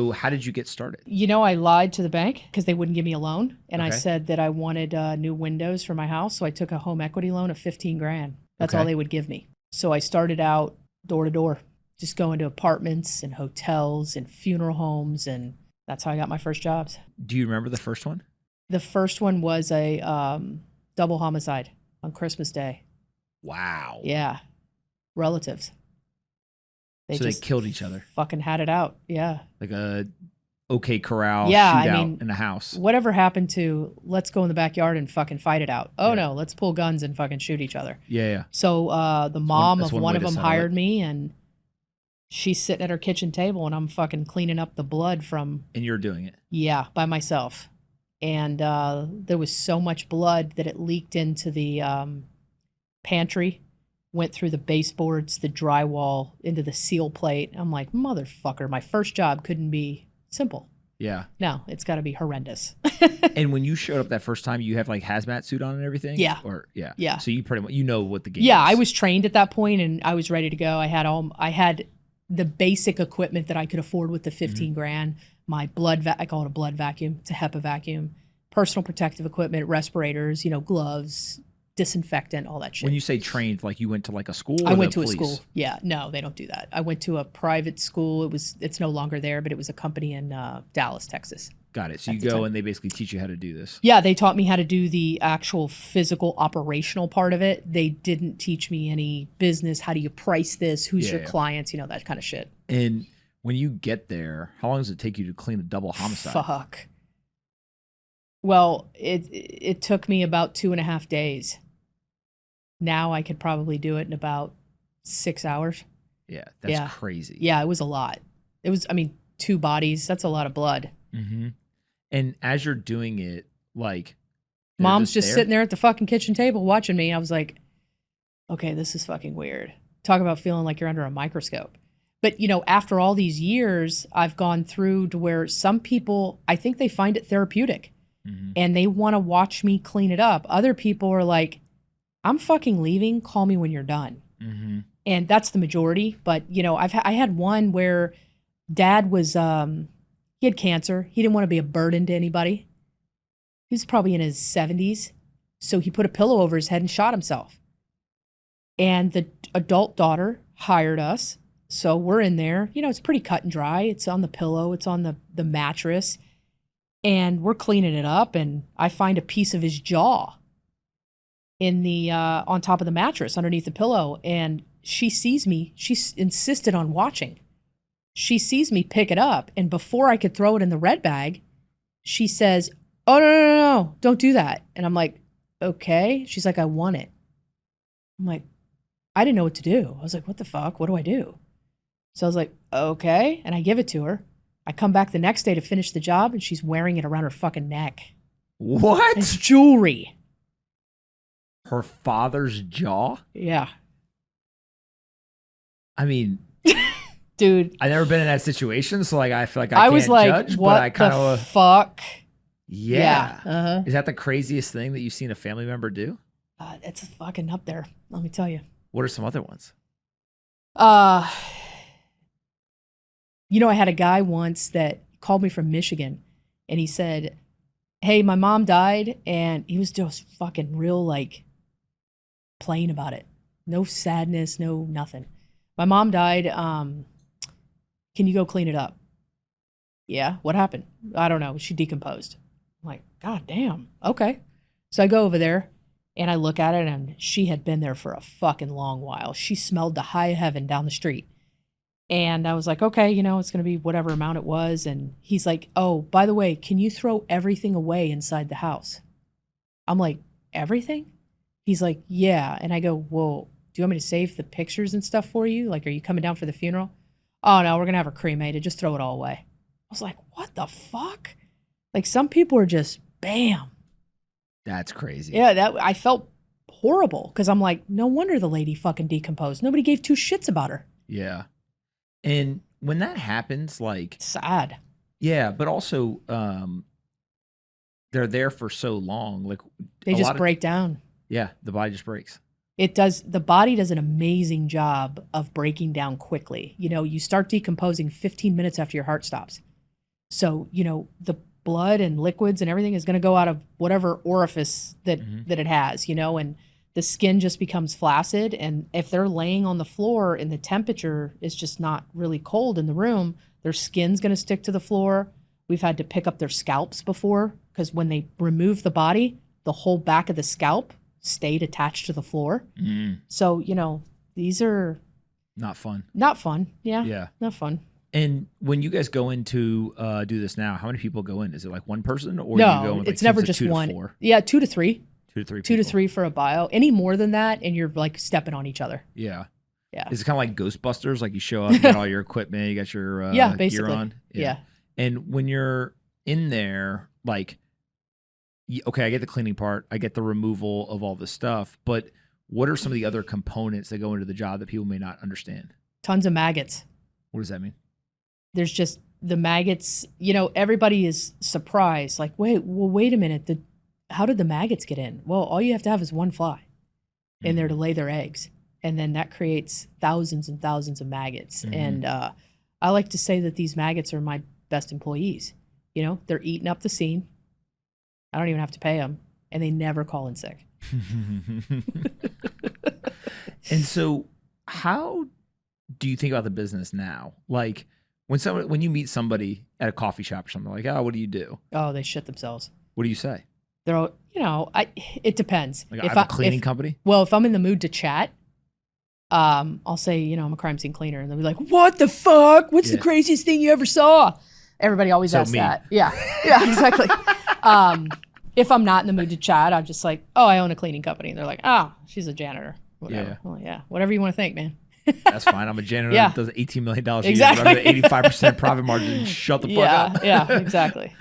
So how did you get started? I lied to the bank because they wouldn't give me a loan. And I Okay. said that I wanted new windows for my house. So I took a home equity loan of 15 grand. That's all Okay. they would give me. So I started out door to door, just going to apartments and hotels and funeral homes. And that's how I got my first jobs. Do you remember the first one? The first one was a double homicide on Christmas Day. Wow. Yeah. Relatives. So they killed each other. Fucking had it out. Yeah. Like a OK Corral Yeah, shootout in a house. Whatever happened to let's go in the backyard and fucking fight it out. Oh Yeah. no, let's pull guns and fucking shoot each other. Yeah. So the mom that's of one one way of to them settle hired it. me, and she's sitting at her kitchen table, and I'm fucking cleaning up the blood from And you're doing it. by myself. And there was so much blood that it leaked into the pantry, went through the baseboards, the drywall, into the seal plate. I'm like, motherfucker, my first job couldn't be simple. Yeah. No, it's got to be horrendous. And when you showed up that first time, you have like hazmat suit on and everything? Yeah. Yeah. So you pretty much what the game Yeah, is. I was trained at that point and I was ready to go. I had the basic equipment that I could afford with the 15 grand. My I call it a blood vacuum. It's a HEPA vacuum. Personal protective equipment, respirators, gloves, disinfectant, all that shit. When you say trained, like you went to like a school? I or went the to police? a school. Yeah, no, they don't do that. I went to a private school. It's no longer there, but it was a company in Dallas, Texas. Got it. So you At the go time. and they basically teach you how to do this. Yeah, they taught me how to do the actual physical operational part of it. They didn't teach me any business. How do you price this? Who's your clients? That kind of shit. And when you get there, how long does it take you to clean a double homicide? Fuck. Well, it took me about 2.5 days. Now I could probably do it in about 6 hours. Yeah, that's crazy. Yeah, it was a lot. It was, 2 bodies. That's a lot of blood. Mm-hmm. And as you're doing it, like, Mom's just sitting there at the fucking kitchen table watching me. I was like, okay, this is fucking weird. Talk about feeling like you're under a microscope. But, after all these years, I've gone through to where some people, I think they find it therapeutic and they want to watch me clean it up. Other people are like, I'm fucking leaving. Call me when you're done. Mm-hmm. And that's the majority. But, I had one where dad was, he had cancer. He didn't want to be a burden to anybody. He was probably in his 70s. So he put a pillow over his head and shot himself. And the adult daughter hired us. So we're in there. It's pretty cut and dry. It's on the pillow. It's on the mattress. And we're cleaning it up. And I find a piece of his jaw in the on top of the mattress underneath the pillow. And she sees me. She insisted on watching. She sees me pick it up. And before I could throw it in the red bag, she says, oh, no, don't do that. And I'm like, okay. She's like, I want it. I'm like, I didn't know what to do. I was like, what the fuck? What do I do? So I was like, okay. And I give it to her. I come back the next day to finish the job and she's wearing it around her fucking neck. What? It's jewelry. Her father's jaw? Yeah. I mean, dude, I've never been in that situation, so like I feel like I can't was like, judge, what but I kind the of fuck? Yeah. Uh-huh. Is that the craziest thing that you've seen a family member do? It's fucking up there. Let me tell you. What are some other ones? I had a guy once that called me from Michigan and he said, hey, my mom died, and he was just fucking real, like, plain about it. No sadness, no nothing. My mom died. Can you go clean it up? Yeah. What happened? I don't know. She decomposed. I'm like, God damn. Okay. So I go over there and I look at it, and she had been there for a fucking long while. She smelled the high heaven down the street. And I was like, okay, it's going to be whatever amount it was. And he's like, oh, by the way, can you throw everything away inside the house? I'm like, everything? He's like, yeah. And I go, well, do you want me to save the pictures and stuff for you? Like, are you coming down for the funeral? Oh, no, we're going to have her cremated. Just throw it all away. I was like, what the fuck? Like, some people are just, bam. That's crazy. Yeah, I felt horrible because I'm like, no wonder the lady fucking decomposed. Nobody gave 2 shits about her. Yeah. And when that happens, like, sad. Yeah, but also they're there for so long, like they just break down. Yeah, the body just breaks. It does. The body does an amazing job of breaking down quickly. You start decomposing 15 minutes after your heart stops. So, the blood and liquids and everything is going to go out of whatever orifice that it has, and the skin just becomes flaccid. And if they're laying on the floor and the temperature is just not really cold in the room, their skin's going to stick to the floor. We've had to pick up their scalps before because when they remove the body, the whole back of the scalp stayed attached to the floor. So, these are Not fun. not fun. Yeah. Yeah. Not fun. And when you guys go in to do this now, how many people go in? Is it like one person, or do you go No, in with it's teams never of just 2 to one. 4? Yeah, 2 to 3. 2 to 3 2 to people. 3 for a bio. Any more than that, and you're like stepping on each other. Yeah. Yeah. Is it kind of like Ghostbusters? Like you show up, you got all your equipment, you got your Yeah, gear basically. on? Yeah. And when you're in there, like, okay, I get the cleaning part, I get the removal of all this stuff, but what are some of the other components that go into the job that people may not understand? Tons of maggots. What does that mean? There's just the maggots. Everybody is surprised. Like, wait a minute. How did the maggots get in? Well, all you have to have is one fly in there to lay their eggs. And then that creates thousands and thousands of maggots. And I like to say that these maggots are my best employees. They're eating up the scene. I don't even have to pay them. And they never call in sick. And so how do you think about the business now? Like when you meet somebody at a coffee shop or something, like, oh, what do you do? Oh, they shit themselves. What do you say? They're all, it depends. Like, I have a cleaning company? Well, if I'm in the mood to chat, I'll say, I'm a crime scene cleaner. And they'll be like, what the fuck? What's the craziest thing you ever saw? Everybody always asks that. Yeah. Yeah, exactly. If I'm not in the mood to chat, I'm just like, oh, I own a cleaning company. And they're like, oh, she's a janitor. Whatever. Yeah. Well, yeah. Whatever you want to think, man. That's fine. I'm a janitor Yeah. that does $18 million a year. Exactly. Running at 85% profit margin. Shut the fuck up. Yeah, exactly.